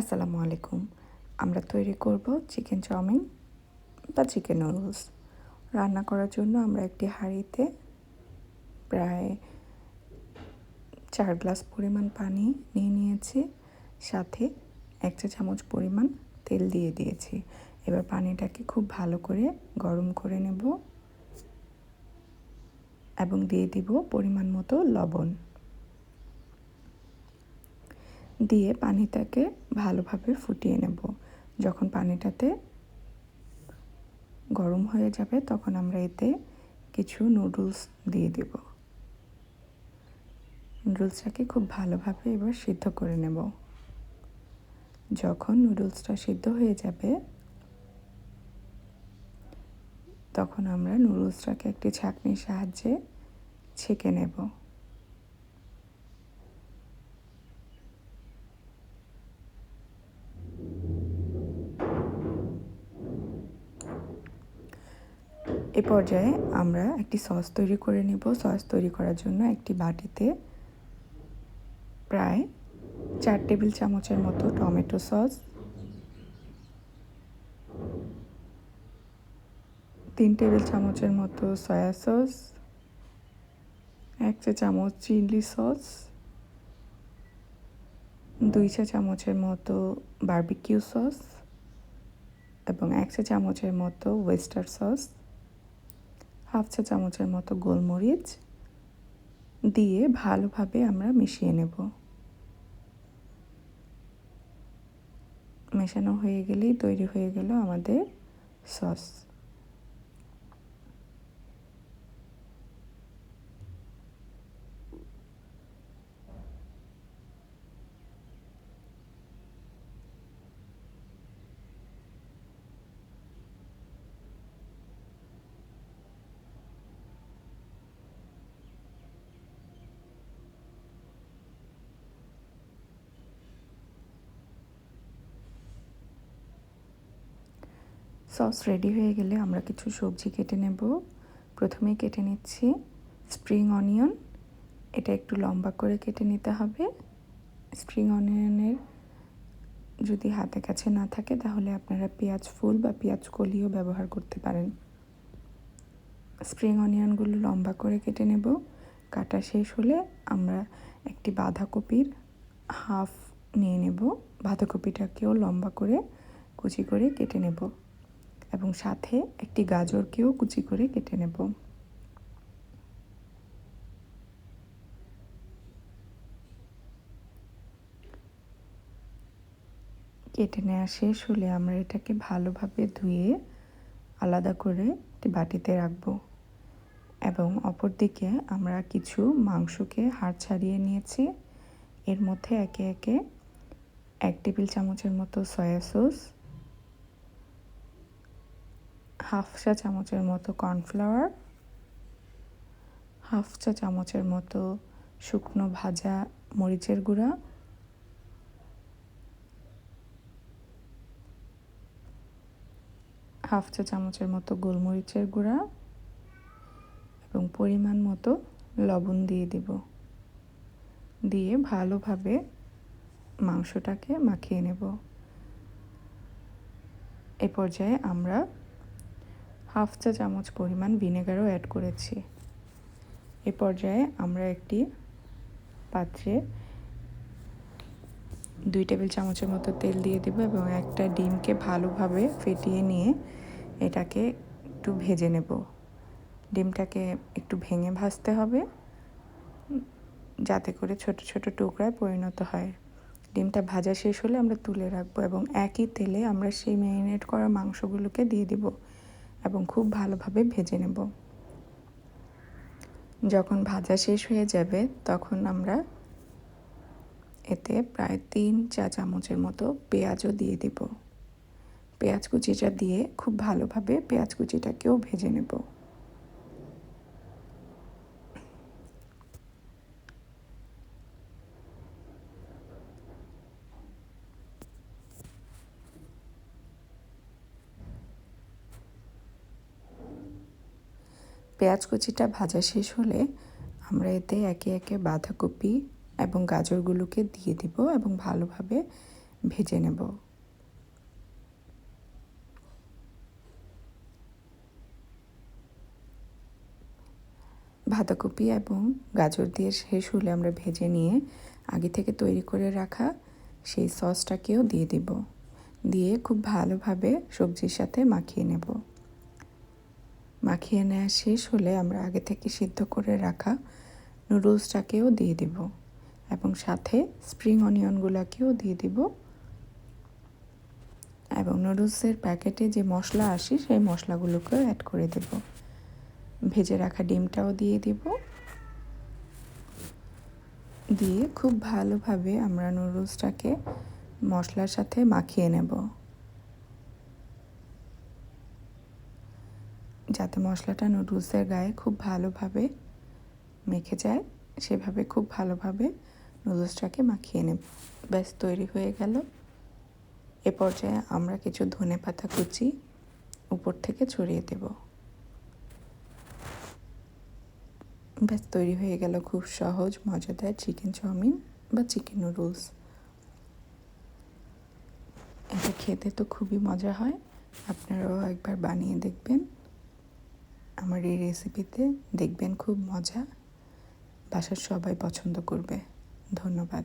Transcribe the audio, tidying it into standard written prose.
আসসালামু আলাইকুম। আমরা তৈরি করব চিকেন চাউমিন বা চিকেন নুডলস। রান্না করার জন্য আমরা একটি হাঁড়িতে প্রায় 4 গ্লাস পরিমাণ পানি নিয়ে নিয়েছি, সাথে 1 চা চামচ পরিমাণ তেল দিয়ে দিয়েছি। এবার পানিটাকে খুব ভালো করে গরম করে নেব এবং দিয়ে দিব পরিমাণ মতো লবণ। দিয়ে পানিটাকে ভালোভাবে ফুটিয়ে নেব। যখন পানিটাতে গরম হয়ে যাবে তখন আমরা এতে কিছু নুডলস দিয়ে দেব। নুডলসটাকে খুব ভালোভাবে এবার সিদ্ধ করে নেব। যখন নুডলসটা সিদ্ধ হয়ে যাবে তখন আমরা নুডলসটাকে একটি ছাঁকনির সাহায্যে ছেঁকে নেব। এ পর্যায়ে আমরা একটি সস তৈরি করে নেব। সস তৈরি করার জন্য একটি বাটিতে প্রায় 4 টেবিল চামচের মতো টমেটো সস, 3 টেবিল চামচের মতো সয়া সস, 1 চা চামচ চিলি সস, 2 চা চামচের মতো বারবিকিউ সস এবং 1 চা চামচের মতো ওয়েস্টার সস, হাফ চা চামচের মতো গোলমরিচ দিয়ে ভালোভাবে আমরা মিশিয়ে নেব। মেশানো হয়ে গেলেই তৈরি হয়ে গেল আমাদের সস। সস রেডি হয়ে গেলে আমরা কিছু সবজি কেটে নেব। প্রথমেই কেটে নিচ্ছি স্প্রিং অনিয়ন। এটা একটু লম্বা করে কেটে নিতে হবে। স্প্রিং অনিয়নের যদি হাতে কাছে না থাকে তাহলে আপনারা পেঁয়াজ ফুল বা পেঁয়াজ কলিও ব্যবহার করতে পারেন। স্প্রিং অনিয়নগুলো লম্বা করে কেটে নেব। কাটা শেষ হলে আমরা একটি বাঁধাকপির হাফ নিয়ে নেব। বাঁধাকপিটাকেও লম্বা করে কুচি করে কেটে নেব এবং সাথে একটি গাজরকেও কুচি করে কেটে নেব। কেটে নেওয়া শেষ হলে আমরা এটাকে ভালোভাবে ধুয়ে আলাদা করে একটি বাটিতে রাখব এবং অপরদিকে আমরা কিছু মাংসকে হাড় ছাড়িয়ে নিয়েছি। এর মধ্যে একে একে 1 টেবিল চামচের মতো সয়া সস, হাফ চা চামচের মতো কর্নফ্লাওয়ার, হাফ চা চামচের মতো শুকনো ভাজা মরিচের গুঁড়া, হাফ চা চামচের মতো গোলমরিচের গুঁড়া এবং পরিমাণ মতো লবণ দিয়ে দেব। দিয়ে ভালোভাবে মাংসটাকে মাখিয়ে নেব। এ পর্যায়ে আমরা হাফ চা চামচ পরিমাণ ভিনেগারও অ্যাড করেছি। এ পর্যায়ে আমরা একটি পাত্রে 2 টেবিল চামচের মতো তেল দিয়ে দেব এবং একটা ডিমকে ভালোভাবে ফেটিয়ে নিয়ে এটাকে একটু ভেজে নেব। ডিমটাকে একটু ভেঙে ভাজতে হবে যাতে করে ছোট ছোট টুকরায় পরিণত হয়। ডিমটা ভাজা শেষ হলে আমরা তুলে রাখবো এবং একই তেলে আমরা সেই ম্যারিনেট করা মাংসগুলোকে দিয়ে দিব এবং খুব ভালোভাবে ভেজে নেব। যখন ভাজা শেষ হয়ে যাবে তখন আমরা এতে প্রায় 3 চা চামচের মতো পেঁয়াজও দিয়ে দিব। পেঁয়াজ কুচিটা দিয়ে খুব ভালোভাবে পেঁয়াজ কুচিটাকেও ভেজে নেব। পেঁয়াজ কুচিটা ভাজা শেষ হলে আমরা এতে একে একে বাঁধাকপি এবং গাজরগুলোকে দিয়ে দিব এবং ভালোভাবে ভেজে নেব। বাঁধাকপি এবং গাজর দিয়ে শেষ হলে আমরা ভেজে নিয়ে আগে থেকে তৈরি করে রাখা সেই সসটাকেও দিয়ে দিব। দিয়ে খুব ভালোভাবে সবজির সাথে মাখিয়ে নেব। মাখিয়ে নেওয়া শেষ হলে আমরা আগে থেকে সিদ্ধ করে রাখা নুডলসটাকেও দিয়ে দিব এবং সাথে স্প্রিং অনিয়নগুলোকেও দিয়ে দিব এবং নুডলসের প্যাকেটে যে মশলা আসে সেই মশলাগুলোকেও অ্যাড করে দেব। ভেজে রাখা ডিমটাও দিয়ে দিব। দিয়ে খুব ভালোভাবে আমরা নুডলসটাকে মশলার সাথে মাখিয়ে নেব, যাতে মশলাটা নুডলসের গায়ে খুব ভালোভাবে মেখে যায়। সেভাবে খুব ভালোভাবে নুডলসটাকে মাখিয়ে নেব। ব্যাস তৈরি হয়ে গেল। এ পর্যায়ে আমরা কিছু ধনেপাতা কুচি উপর থেকে ছড়িয়ে দেব। ব্যাস তৈরি হয়ে গেল খুব সহজ মজাদার চিকেন চাউমিন বা চিকেন নুডলস। এটা খেতে তো খুবই মজা হয়, আপনারাও একবার বানিয়ে দেখবেন। আমার এই রেসিপিতে দেখবেন খুব মজা, বাসার সবাই পছন্দ করবে। ধন্যবাদ।